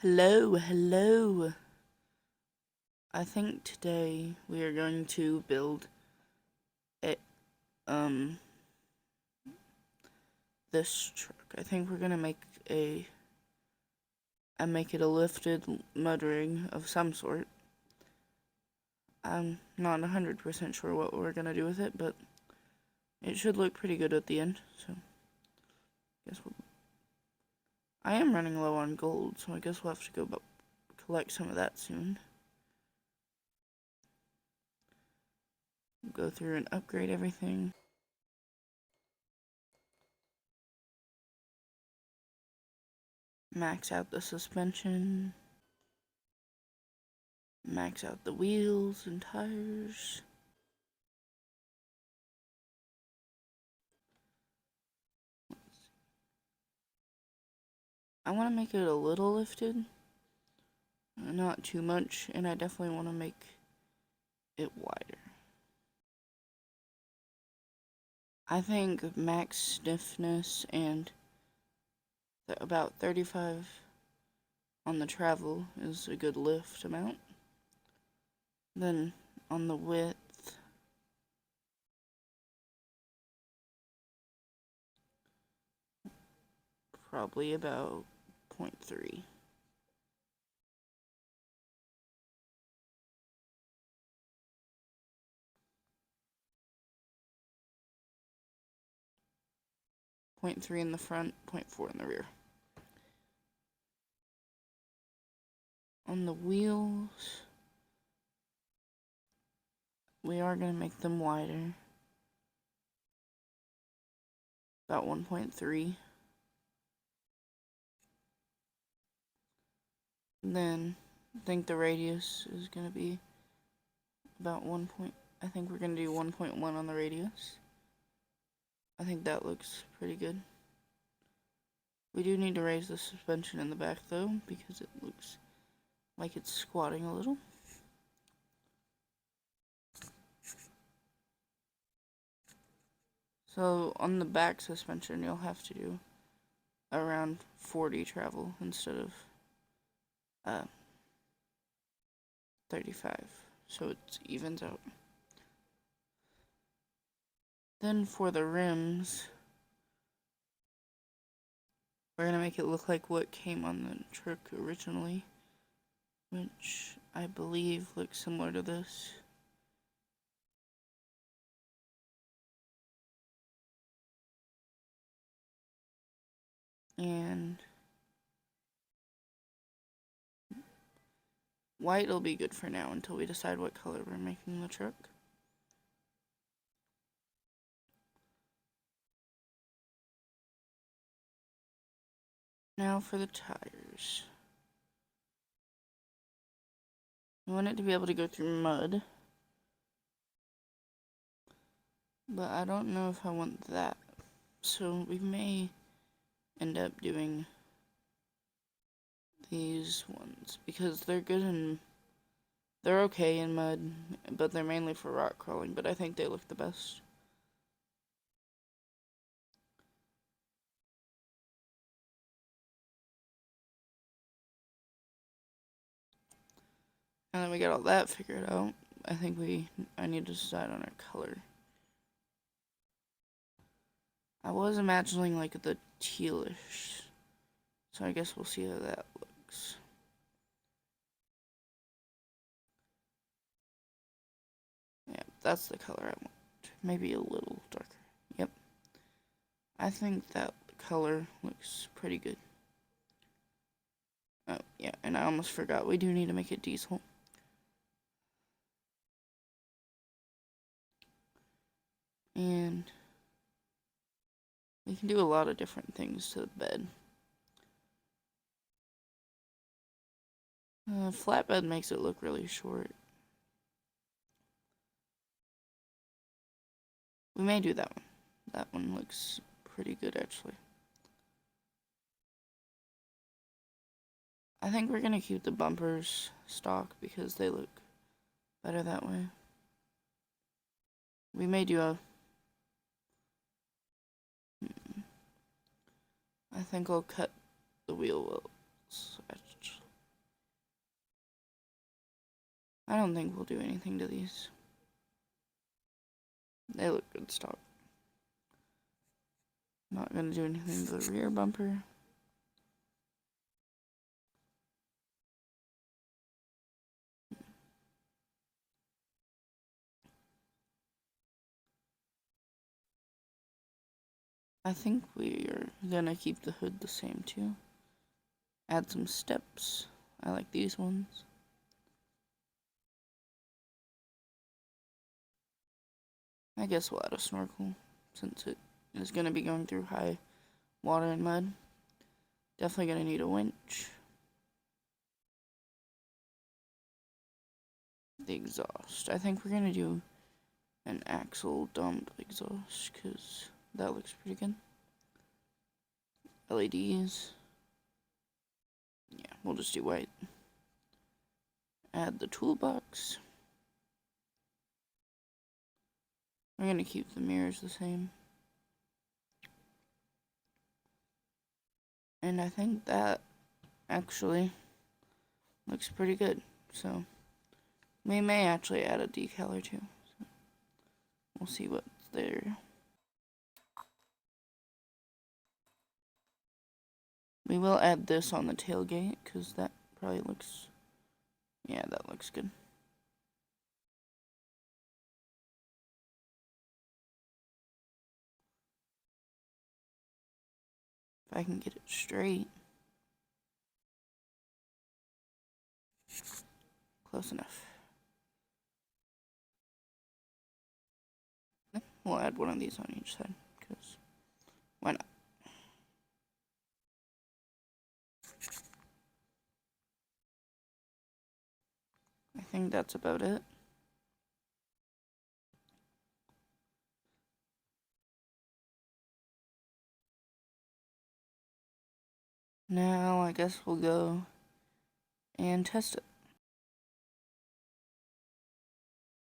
Hello. I think today we are going to build a, um, this truck. I think we're gonna make it a lifted mud rig of some sort. I'm not 100% sure what we're gonna do with it, but it should look pretty good at the end, so I am running low on gold, so I guess we'll have to go collect some of that soon. Go through and upgrade everything. Max out the suspension. Max out the wheels and tires. I want to make it a little lifted, not too much, and I definitely want to make it wider. I think max stiffness and about 35 on the travel is a good lift amount. Then on the width, probably about 0.3. .3 in the front, 0.4 in the rear. On the wheels, we are going to make them wider. About 1.3. Then I think the radius is going to be about I think we're going to do 1.1 on the radius. I think that looks pretty good. We do need to raise the suspension in the back though, because it looks like it's squatting a little. So on the back suspension, you'll have to do around 40 travel instead of 35, so it evens out. Then for the rims, we're gonna make it look like what came on the truck originally, which I believe looks similar to this. And white will be good for now until we decide what color we're making the truck. Now for the tires. We want it to be able to go through mud, but I don't know if I want that. So we may end up doing these ones because they're good and they're okay in mud, but they're mainly for rock crawling, but I think they look the best. Now that we got all that figured out, I think I need to decide on our color. I was imagining like the tealish, so I guess we'll see how that looks. Yeah, that's the color I want. Maybe a little darker. Yep. I think that color looks pretty good. Oh, yeah, and I almost forgot. We do need to make it diesel. And we can do a lot of different things to the bed. Flatbed makes it look really short. We may do that one. That one looks pretty good, actually. I think we're gonna keep the bumpers stock because they look better that way. We may do a... I think I'll cut the wheel wells, I don't think we'll do anything to these. They look good stock. Not gonna do anything to the rear bumper. I think we are gonna keep the hood the same too. Add some steps. I like these ones. I guess we'll add a snorkel since it is gonna be going through high water and mud. Definitely gonna need a winch. The exhaust. I think we're gonna do an axle dump exhaust because that looks pretty good. LEDs. Yeah, we'll just do white. Add the toolbox. We're gonna keep the mirrors the same. And I think that actually looks pretty good. So we may actually add a decal or two. So we'll see what's there. We will add this on the tailgate because that probably looks, yeah, that looks good. If I can get it straight. Close enough. We'll add one of these on each side because why not? I think that's about it. Now I guess we'll go and test it.